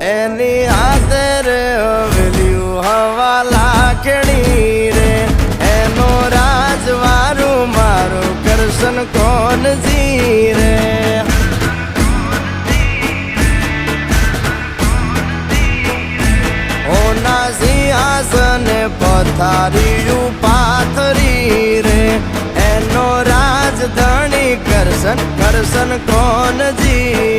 એની હાથે રે હવેલ્યું હવા લાખણી રે એનો રાજવારું મારું કરશન કોણ જી રે ઓના સિંહાસને પથારીયું પાથરી રે એનો રાજધણી કરશન કરશન કોણ જી